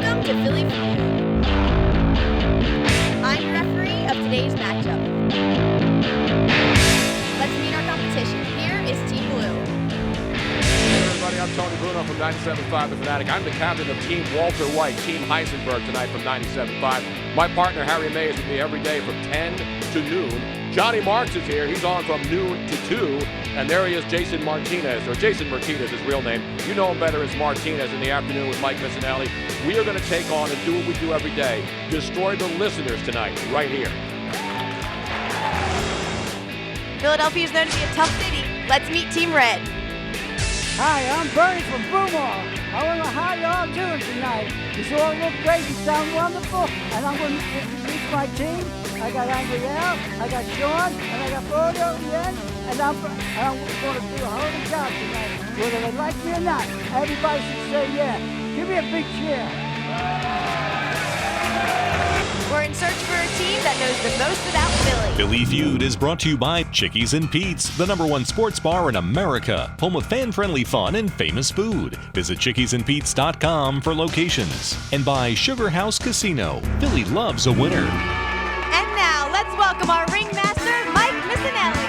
Welcome to Philly Feud. I'm your referee of today's matchup. Let's meet our competition. Here is Team Blue. Hey everybody, I'm Tony Bruno from 97.5 The Fanatic. I'm the captain of Team Walter White, Team Heisenberg tonight from 97.5. My partner Harry May is with me every day from 10 to noon. Johnny Marks is here. He's on from noon to 2. And there he is, Jason Martinez, or Jason Martinez, his real name. You know him better as Martinez in the afternoon with Mike Missinelli. We are going to take on and do what we do every day. Destroy the listeners tonight, right here. Philadelphia is known to be a tough city. Let's meet Team Red. Hi, I'm Bernie from Broomall. I don't know how y'all doing tonight. You all look great, you sound wonderful, and I'm going to introduce my team. I got Angriel, I got Sean, and I got Frodo at the end, and I'm going to do a hell of a job tonight. Whether they like me or not, everybody should say yeah. Give me a big cheer. We're in search for a team that knows the most about Philly. Philly Feud is brought to you by Chickies and Pete's, the #1 sports bar in America, home of fan-friendly fun and famous food. Visit chickiesandpete's.com for locations. And by Sugar House Casino. Philly loves a winner. And now, let's welcome our ringmaster, Mike Missinelli.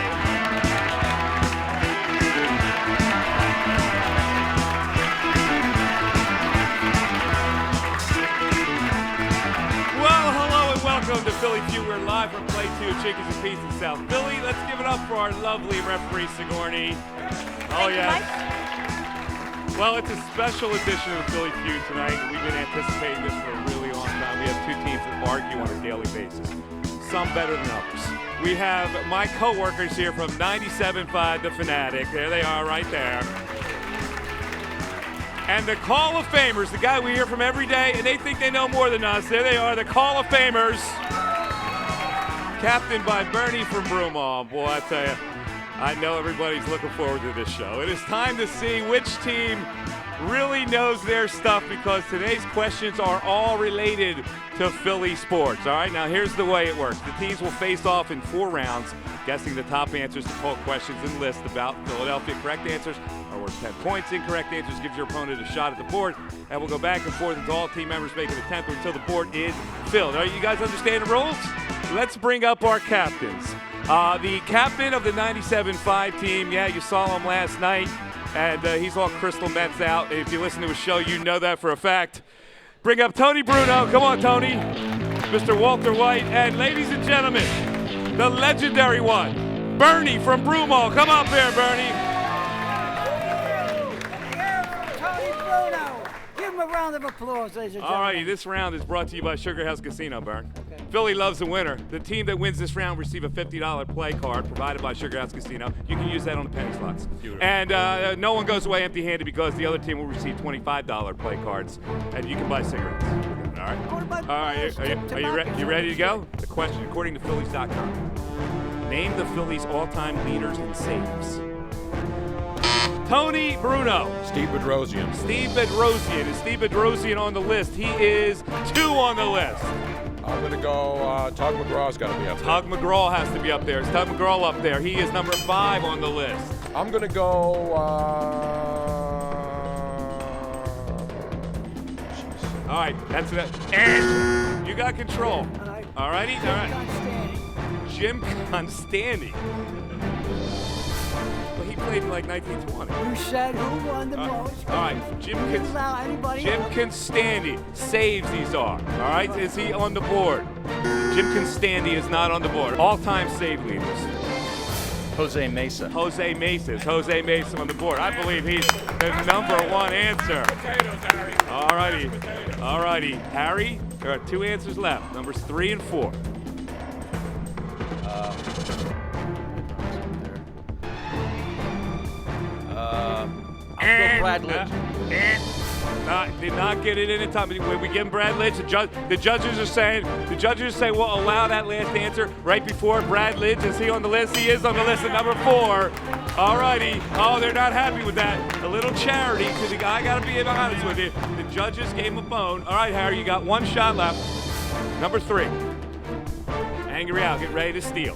Well, hello and welcome to Philly Feud. We're live from Play 2 at Chickies and Pete's in South Philly. Let's give it up for our lovely referee, Sigourney. Oh, yeah. Well, it's a special edition of Philly Feud tonight. We've been anticipating this for a really long time. We have two teams that argue on a daily basis, some better than others. We have my co-workers here from 97.5 The Fanatic. There they are right there. And the Call of Famers, the guy we hear from every day, and they think they know more than us. There they are, the Call of Famers. Captained by Bernie from Broomall. Boy, I tell you, I know everybody's looking forward to this show. It is time to see which team really knows their stuff, because today's questions are all related to Philly sports. All right, now here's the way it works. The teams will face off in 4 rounds, guessing the top answers to poll questions and lists about Philadelphia. Correct answers are worth 10 points. Incorrect answers gives your opponent a shot at the board, and we'll go back and forth until all team members make an attempt or until the board is filled. All right, you guys understand the rules? Let's bring up our captains. The captain of the 97.5 team, yeah, you saw him last night, and he's all crystal Mets out. If you listen to his show, you know that for a fact. Bring up Tony Bruno. Come on, Tony. Mr. Walter White. And ladies and gentlemen, the legendary one, Bernie from Broomall. Come up here, Bernie. Tony Bruno. Give him a round of applause, ladies and gentlemen. All righty, this round is brought to you by Sugar House Casino, Bern. Okay. Philly loves a winner. The team that wins this round receive a $50 play card provided by Sugar House Casino. You can use that on the penny slots. Beautiful. And no one goes away empty-handed, because the other team will receive $25 play cards, and you can buy cigarettes. All right. All right. Are you ready to go? The question, according to Phillies.com. Name the Phillies' all-time leaders in saves. Tony Bruno. Steve Bedrosian. Steve Bedrosian. Is Steve Bedrosian on the list? He is 2 on the list. I'm going to go, Tug McGraw's got to be up there. Tug McGraw has to be up there. Is Tug McGraw up there? He is number 5 on the list. I'm going to go, All right, that's it. And you got control. All righty? All right. Jim Constanti. Well, he played in like 1920. You said who won the most. All right, Jim allow anybody else? Constanti. Saves these are. All right, is he on the board? Jim Constanti is not on the board. All-time save leaders. Jose Mesa. Jose Mesa. Is Jose Mesa on the board? I believe he's the number 1 answer. All righty. All righty. Harry, there are 2 answers left. Numbers 3 and 4. I'll go Brad Lidge. Did not get it in time. When we give him Brad Lidge, the judges are saying we'll allow that last answer right before Brad Lidge. Is he on the list? He is on the list at number 4. All righty. Oh, they're not happy with that. A little charity, because I got to be honest with you. The judges gave him a bone. All right, Harry, you got 1 shot left. Number 3. Angry out. Get ready to steal.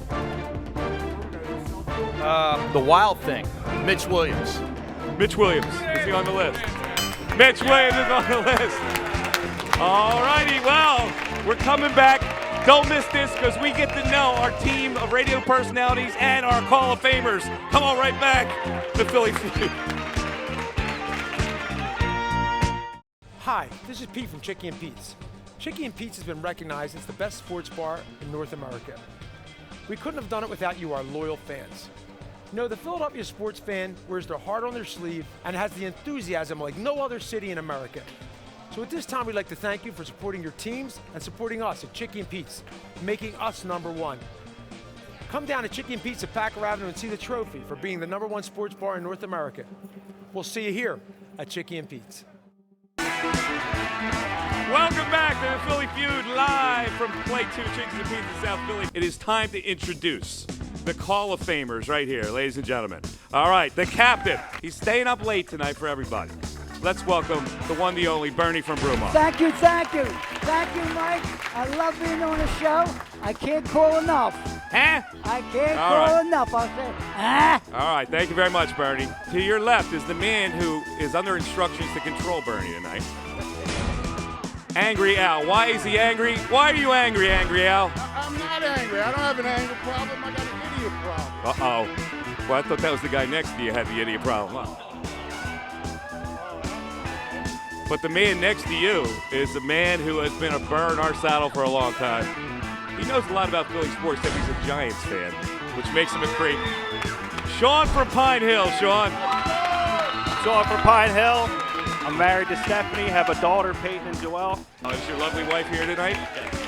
The Wild Thing. Mitch Williams. Mitch Williams. Is he on the list? Mitch Williams is on the list. All righty, well, we're coming back. Don't miss this because we get to know our team of radio personalities and our Hall of Famers. Come on right back, the Philly Feud. Hi, this is Pete from Chicky and Pete's. Chicky and Pete's has been recognized as the best sports bar in North America. We couldn't have done it without you, our loyal fans. You know, the Philadelphia sports fan wears their heart on their sleeve and has the enthusiasm like no other city in America. So at this time, we'd like to thank you for supporting your teams and supporting us at Chicky and Pete's, making us #1. Come down to Chicky and Pete's at Packer Avenue and see the trophy for being the #1 sports bar in North America. We'll see you here at Chicky and Pete's. Welcome back to the Philly Feud, live from Play 2 Chicks and Pete's in South Philly. It is time to introduce the Hall of Famers right here, ladies and gentlemen. All right, the captain. He's staying up late tonight for everybody. Let's welcome the one, the only, Bernie from Broomont. Thank you, thank you. Thank you, Mike. I love being on the show. I can't call enough. Huh? I can't All call right. enough. I'll say, ah. All right, thank you very much, Bernie. To your left is the man who is under instructions to control Bernie tonight. Angry Al. Why is he angry? Why are you angry, Angry Al? I'm not angry. I don't have an anger problem. I got an idiot problem. Uh-oh. Well, I thought that was the guy next to you had the idiot problem. Huh? But the man next to you is a man who has been a burr in our saddle for a long time. He knows a lot about Philly sports, that he's a Giants fan, which makes him a great. Sean from Pine Hill. Sean. Sean from Pine Hill. I'm married to Stephanie, have a daughter, Peyton and Joelle. Is your lovely wife here tonight?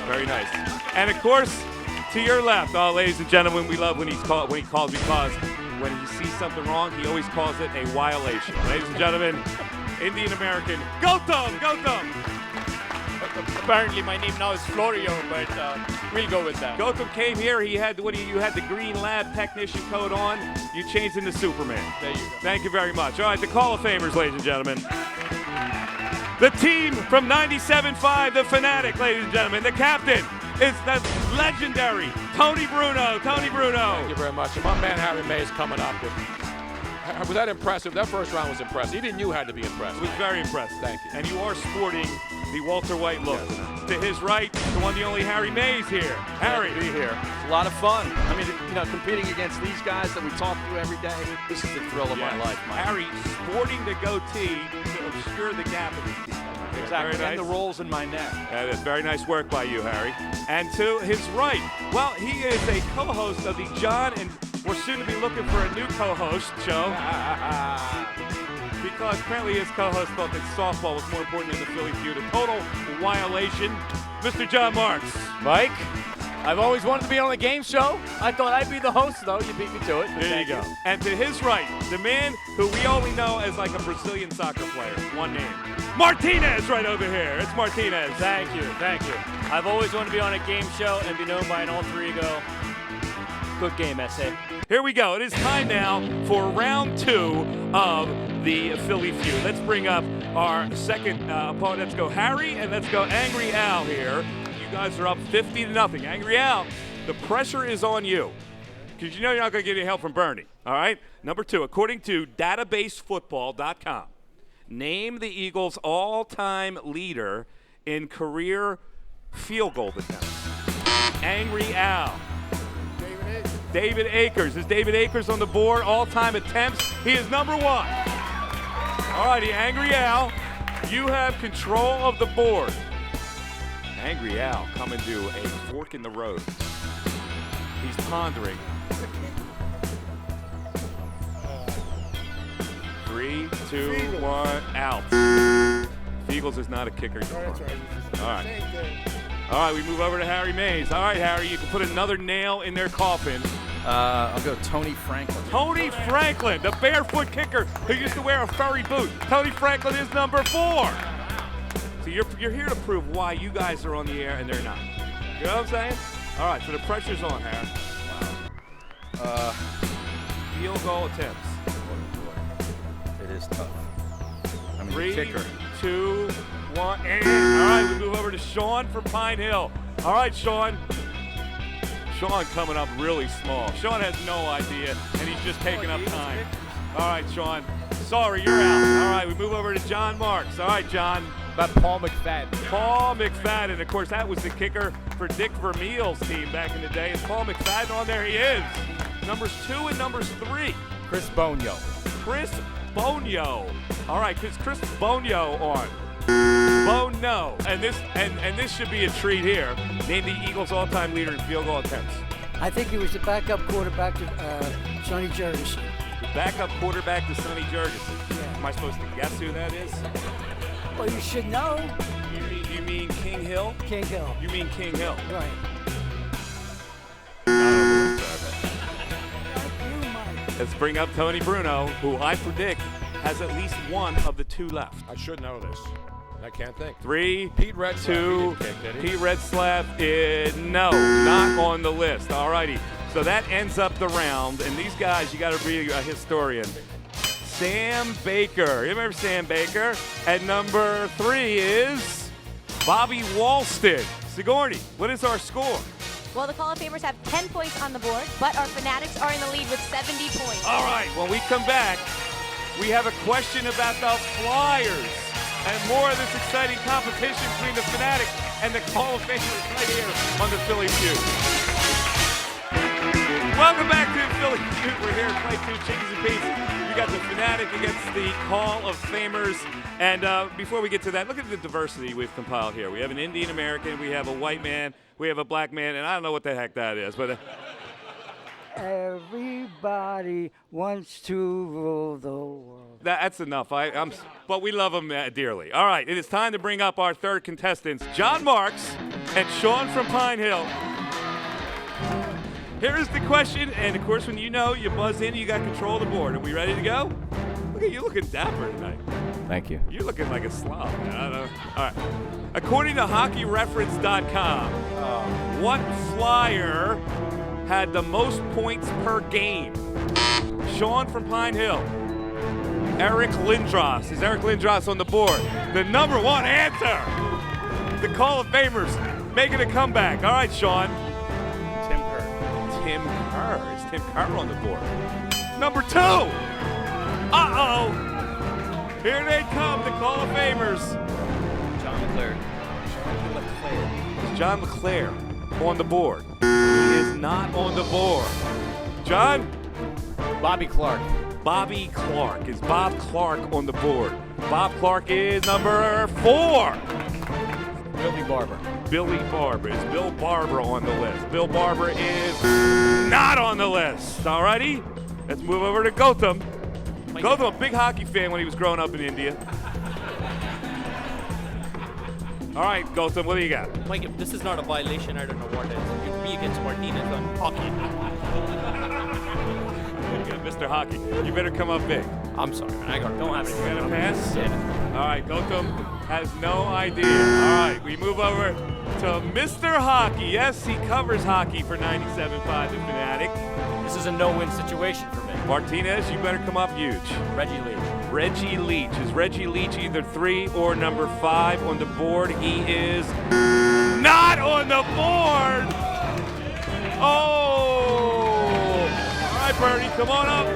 Very nice. And of course, to your left, ladies and gentlemen, we love when he calls because when he sees something wrong, he always calls it a violation. Ladies and gentlemen, Indian American, Gautam, Gautam. Apparently my name now is Florio, but we'll go with that. Gautam came here, you had the green lab technician coat on, you changed into Superman. There you go. Thank you very much. All right, the Hall of Famers, ladies and gentlemen. The team from 97.5, the Fanatic, ladies and gentlemen. The captain is the legendary Tony Bruno. Tony Bruno. Thank you very much. And my man Harry May is coming up. Was that impressive? That first round was impressive. Even you had to be impressed. It was very impressive. Thank you. And you are sporting the Walter White look. Yes. To his right, the one, the only Harry Mays here. Harry. Glad to be here. It's a lot of fun. I mean, you know, competing against these guys that we talk to every day, this is the thrill of my life, Mike. Harry sporting the goatee to obscure the gap of his teeth. Exactly, Very nice. and the rolls in my neck. That's very nice work by you, Harry. And to his right, well, he is a co-host of the John, and we're soon to be looking for a new co-host show. Because apparently his co-host thought that softball was more important than the Philly Feud. A total violation. Mr. John Marks. Mike, I've always wanted to be on a game show. I thought I'd be the host, though. You beat me to it. There you go. And to his right, the man who we only know as like a Brazilian soccer player. One name. Martinez right over here. It's Martinez. Thank you, thank you. I've always wanted to be on a game show and be known by an alter ego. Good game, SA. Here we go. It is time now for round 2 of the Philly Feud. Let's bring up our second opponent. Let's go Harry and let's go Angry Al here. You guys are up 50-0. Angry Al, the pressure is on you because you know you're not going to get any help from Bernie. All right? Number 2, according to databasefootball.com, name the Eagles' all-time leader in career field goal attempts. Angry Al. David Akers. Is David Akers on the board? All-time attempts. He is number 1. All righty, Angry Al, you have control of the board. Angry Al coming to a fork in the road. He's pondering. 3, 2, 1, out. Eagles is not a kicker. All right. All right, we move over to Harry Mays. All right, Harry, you can put another nail in their coffin. I'll go Tony Franklin. Tony Franklin, the barefoot kicker who used to wear a furry boot. Tony Franklin is number 4. So you're here to prove why you guys are on the air and they're not. You know what I'm saying? All right, so the pressure's on, Harry. Wow. Field goal attempts. It is tough. I mean, 3, kicker. 2, 1, and all right, we move over to Sean from Pine Hill. All right, Sean. Sean coming up really small. Sean has no idea, and he's just taking up time. All right, Sean. Sorry, you're out. All right, we move over to John Marks. All right, John. about Paul McFadden? Paul McFadden. Of course, that was the kicker for Dick Vermeil's team back in the day. Is Paul McFadden on there? He is. Numbers 2 and numbers 3. Chris Bonio. Chris Bonio. All right, Chris Bonio on. Bono. And this should be a treat here. Named the Eagles' all-time leader in field goal attempts. I think he was the backup quarterback to Sonny Jurgensen. The backup quarterback to Sonny Jurgensen. Yeah. Am I supposed to guess who that is? Well, you should know. You mean King Hill? King Hill. You mean King Hill? Right. Let's bring up Tony Bruno, who I predict has at least one of the 2 left. I should know this. I can't think. 3, Pete Retzlaff. 2. He didn't kick, did he? Pete Retzlaff is no, not on the list. All righty. So that ends up the round. And these guys, you got to be a historian. Sam Baker. You remember Sam Baker? At number 3 is Bobby Walston. Sigourney, what is our score? Well, the Hall of Famers have 10 points on the board, but our Fanatics are in the lead with 70 points. All right, when we come back, we have a question about the Flyers and more of this exciting competition between the Fanatic and the Hall of Famers right here on the Philly Feud. Welcome back to the Philly Feud. We're here at Play 2 Chickies and Pete's. We got the Fanatic against the Hall of Famers. And before we get to that, look at the diversity we've compiled here. We have an Indian American, we have a white man, we have a black man, and I don't know what the heck that is, but Everybody wants to rule the world. that's enough. But we love them dearly. All right, it is time to bring up our third contestants, John Marks and Sean from Pine Hill. Here is the question, and of course, when you know, you buzz in, you got control of the board. Are we ready to go? Look at you looking dapper tonight. Thank you. You're looking like a slob. All right. According to HockeyReference.com, what Flyer had the most points per game? Sean from Pine Hill. Eric Lindros. Is Eric Lindros on the board? The number 1 answer. The Hall of Famers making a comeback. All right, Sean. Tim Kerr. Tim Kerr. Is Tim Kerr on the board? Number 2. Uh-oh. Here they come, the Hall of Famers. John LeClaire. Is John LeClaire on the board? He is not on the board. John? Bobby Clark. Bobby Clark. Is Bob Clark on the board? Bob Clark is number 4. Billy Barber. Billy Barber. Is Bill Barber on the list? Bill Barber is not on the list. All righty. Let's move over to Gautam. Gautam, a big hockey fan when he was growing up in India. All right, Gautam, what do you got? Mike, if this is not a violation, I don't know what is. It's me against Martinez on hockey. Mr. Hockey, you better come up big. I'm sorry, man. I don't have You anything. got a pass? Yeah. All right, Gautam has no idea. All right, we move over to Mr. Hockey. Yes, he covers hockey for 97.5 The Fanatic. This is a no-win situation for me. Martinez, you better come up huge. Reggie Leach. Reggie Leach. Is Reggie Leach either 3 or number 5 on the board? He is not on the board! Oh! All right, Bernie, come on up.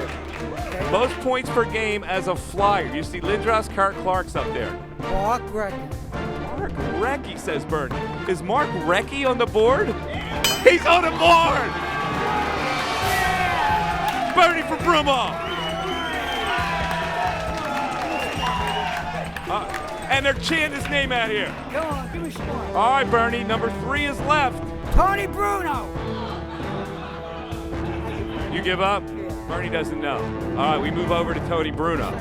Most points per game as a Flyer. You see Lindros, Clark's up there. Mark Recchi. Mark Recchi, says Bernie. Is Mark Recchi on the board? He's on the board! Bernie from Broomall. And they're chanting his name out here. Come on, give me some more. All right, Bernie, number 3 is left. Tony Bruno. You give up? Yeah. Bernie doesn't know. All right, we move over to Tony Bruno.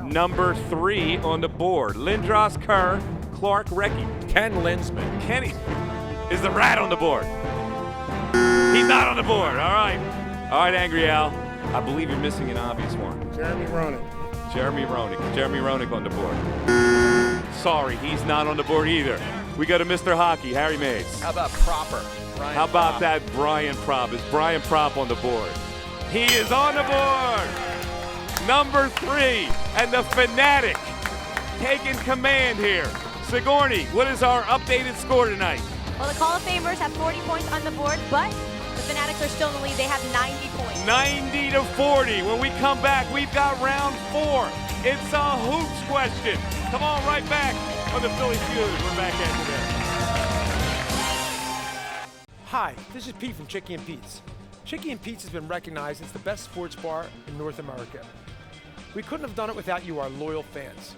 Number 3 on the board. Lindros, Kerr, Clark, Recchi. Ken Linsman. Kenny is the rat on the board. He's not on the board. All right. All right, Angry Al. I believe you're missing an obvious one. Jeremy Roenick. Jeremy Roenick on the board. Sorry, he's not on the board either. We go to Mr. Hockey, Harry Mays. How about Proper? How about that Brian Prop? Is Brian Prop on the board? He is on the board. Number 3, and the Fanatic taking command here. Sigourney, what is our updated score tonight? Well, the Hall of Famers have 40 points on the board, but the Fanatics are still in the lead. They have 90 points. 90-40. When we come back, we've got round 4. It's a hoops question. Come on right back. on the Philly Feud. We're back after this. Hi, this is Pete from Chicky and Pete's. Chicky and Pete's has been recognized as the best sports bar in North America. We couldn't have done it without you, our loyal fans.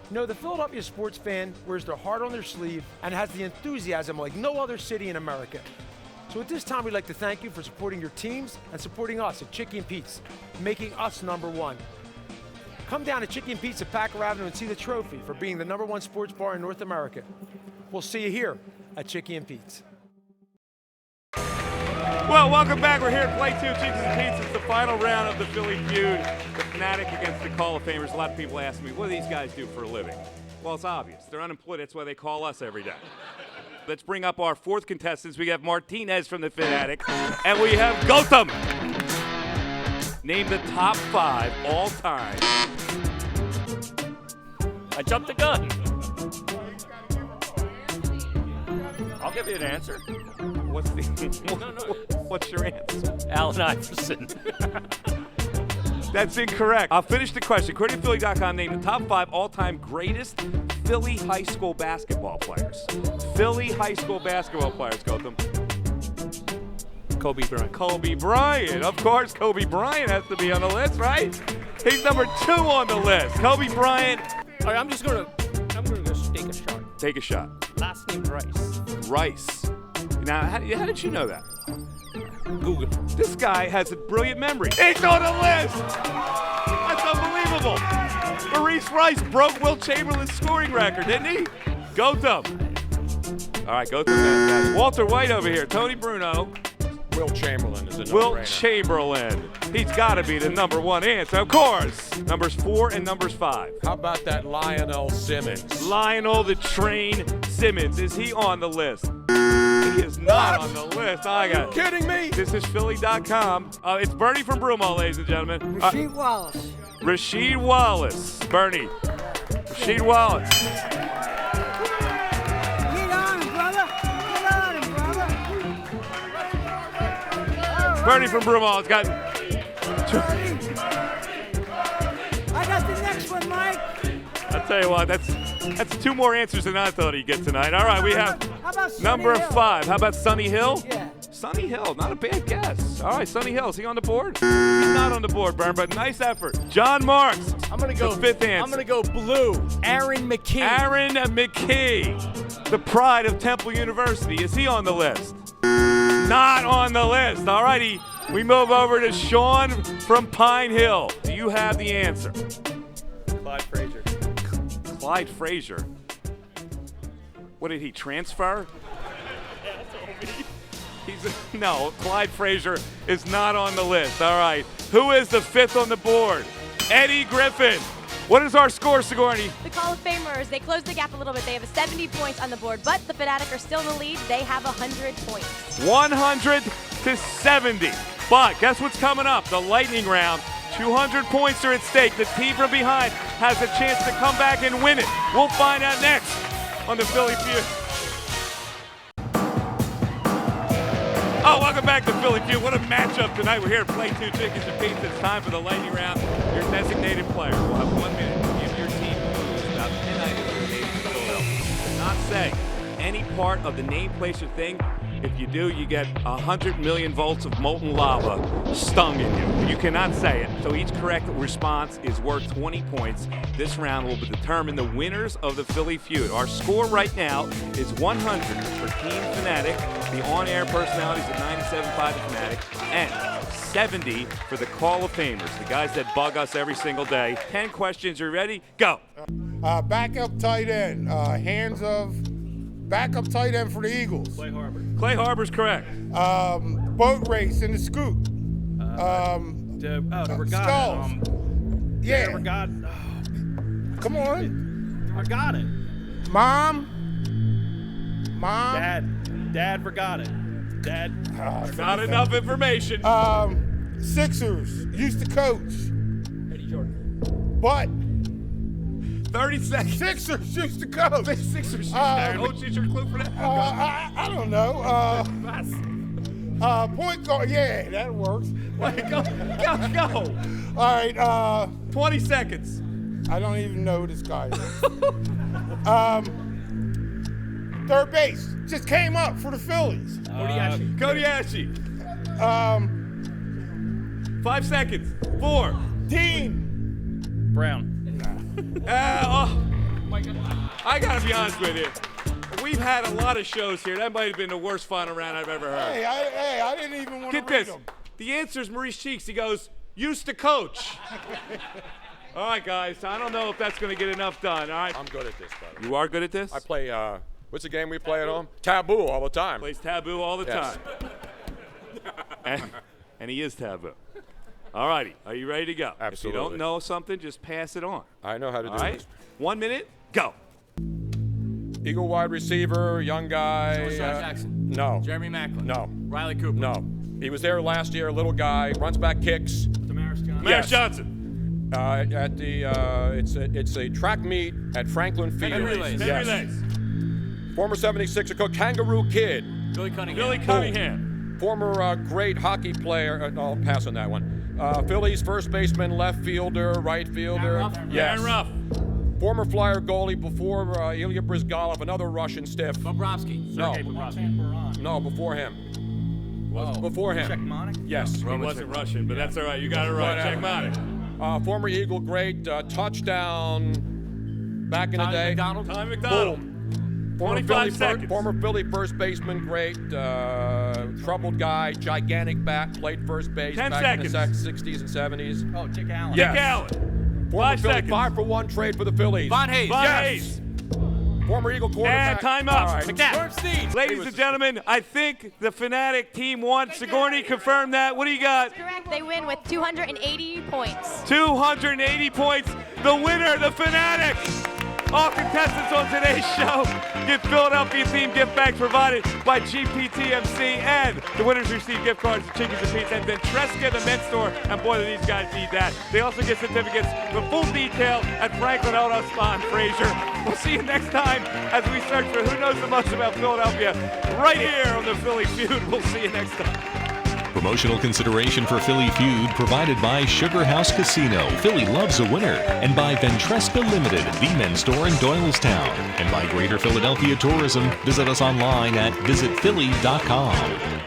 You know, the Philadelphia sports fan wears their heart on their sleeve and has the enthusiasm like no other city in America. So at this time, we'd like to thank you for supporting your teams and supporting us at Chicky and Pete's, making us #1. Come down to Chicky and Pete's at Packer Avenue and see the trophy for being the #1 sports bar in North America. We'll see you here at Chicky and Pete's. Well, welcome back. We're here at Play 2, Chicks and Pete's. It's the final round of the Philly Feud, the Fanatic against the Hall of Famers. A lot of people ask me, what do these guys do for a living? Well, it's obvious. They're unemployed. That's why they call us every day. Let's bring up our fourth contestants. We have Martinez from the Fanatic, and we have Gautam. Name the top 5 all time. I jumped the gun. I'll give you an answer. What's your answer? Allen Iverson. That's incorrect. I'll finish the question. According to Philly.com, name the top 5 all-time greatest Philly high school basketball players. Philly high school basketball players, Gautam. Kobe Bryant. Kobe Bryant. Of course, Kobe Bryant has to be on the list, right? He's number 2 on the list. Kobe Bryant. All right, I'm gonna just take a shot. Take a shot. Last name Rice. Rice. Now, how did you know that? Google. This guy has a brilliant memory. He's on the list! That's unbelievable. Maurice Rice broke Will Chamberlain's scoring record, didn't he? Gautam. All right, Gautam. That's Walter White over here. Tony Bruno. Will Chamberlain is a no-brainer. Will Chamberlain. He's got to be the #1 answer, of course. Numbers 4 and numbers 5. How about that Lionel Simmons? Lionel the Train Simmons. Is he on the list? He is not on the list. Are you kidding me? This is Philly.com. It's Bernie from Broomall, ladies and gentlemen. Rasheed Wallace. Rasheed Wallace. Bernie. Rasheed Wallace. Get on him, brother. Get on him, brother. Bernie from Broomall has gotten. I got the next one, Mike. I'll tell you what, that's 2 more answers than I thought he'd get tonight. All right, we have How about Sonny number Hill? 5. How about Sonny Hill? Yeah. Sonny Hill, not a bad guess. All right, Sonny Hill, is he on the board? He's not on the board, Bern, but nice effort. John Marks. I'm gonna go. The 5th answer. I'm gonna go blue. Aaron McKee. Aaron McKee, the pride of Temple University. Is he on the list? Not on the list. All righty, we move over to Sean from Pine Hill. Do you have the answer? Clyde Frazier. Clyde Frazier. What did he transfer? No, Clyde Frazier is not on the list. All right. Who is the 5th on the board? Eddie Griffin. What is our score, Sigourney? The Hall of Famers, they closed the gap a little bit. They have 70 points on the board, but the Fanatic are still in the lead. They have 100 points. 100 to 70. But guess what's coming up? The lightning round. 200 points are at stake. The team from behind has a chance to come back and win it. We'll find out next on the Philly Feud. Oh, welcome back to Philly Feud. What a matchup tonight. We're here to Play 2 Chickens and Pete's. It's time for the lightning round. Your designated player will have 1 minute to give your team about 10 items related to Philadelphia. Do not say any part of the name, place, or thing. If you do, you get 100 million volts of molten lava stung in you. You cannot say it. So each correct response is worth 20 points. This round will determine the winners of the Philly Feud. Our score right now is 100 for Team Fanatic, the on-air personalities of 97.5 The Fanatic, and 70 for the Hall of Famers, the guys that bug us every single day. 10 questions. You ready? Go. Backup tight end. Hands of backup tight end for the Eagles. Clay Harbor. Clay Harbor's correct. Boat race in the scoop. The regatta. Skulls. Yeah. The regatta. Come on. I got it. Mom. Dad forgot it. Dad. Not enough information. Sixers used to coach. Eddie Jordan. But 30 seconds. Sixers used to coach. Sixers. Coach, your clue for that? I don't know. Point guard. Yeah, that works. Go. All right. 20 seconds. I don't even know who this guy is. Third base just came up for the Phillies. Kodiashi. 5 seconds. 4. Dean. Brown. I gotta be honest with you. We've had a lot of shows here. That might have been the worst final round I've ever heard. Hey, I didn't even want to Get read this. them. The answer is Maurice Cheeks. He goes, used to coach. All right, guys. I don't know if that's going to get enough done. All right. I'm good at this, brother. You are good at this? I play, what's the game we play at home? Taboo all the time. Plays Taboo all the Yes. time. And he is Taboo. All righty. Are you ready to go? Absolutely. If you don't know something, just pass it on. I know how to do All right? this. 1 minute, go. Eagle wide receiver, young guy. Sean Jackson. No. Jeremy Macklin. No. Riley Cooper. No. He was there last year, little guy, runs back kicks. Damaris Johnson. Maris Yes. Johnson. At the it's a track meet at Franklin Field. Henry Lace. Yes. Henry Lace. Former 76er coach, Kangaroo Kid. Billy Cunningham. Billy Cunningham. Former great hockey player. I'll pass on that one. Phillies first baseman, left fielder, right fielder. Ruff. Yes. Aaron Ruff. Former Flyer goalie before Ilya Brizgalov, another Russian stiff. Bobrovsky. No. Sergei Bobrovsky. No, before him. Before him. Checkmonic? Yes. He wasn't Russian, but that's all right. You got it right. Check mine. Former Eagle great, touchdown back in the day. McDonald. Tommy McDonald. Boom. 25 seconds. Former Philly first baseman, great, troubled guy, gigantic bat, played first base 10 back seconds. in the 60s and 70s. Oh, Dick Allen. Yes. Dick Allen. Former 5 Philly, seconds. 5-for-1 trade for the Phillies. Von Hayes. Von Yes. Hayes. Former Eagle quarterback. And time up. All right. McNabb. Ladies and gentlemen, I think the Fanatic team won. Sigourney confirmed that. What do you got? Correct. They win with 280 points. 280 points. The winner, the Fanatic. All contestants on today's show get Philadelphia themed gift bags provided by GPTMC, and the winners receive gift cards to Chickies and Pete's and Ventresca, the men's store. And boy, do these guys need that. They also get certificates with full detail at Franklin Auto Spa in Fraser. We'll see you next time as we search for who knows the most about Philadelphia right here on the Philly Feud. We'll see you next time. Promotional consideration for Philly Feud provided by Sugar House Casino, Philly Loves a Winner, and by Ventresca Limited, the men's store in Doylestown, and by Greater Philadelphia Tourism. Visit us online at visitphilly.com.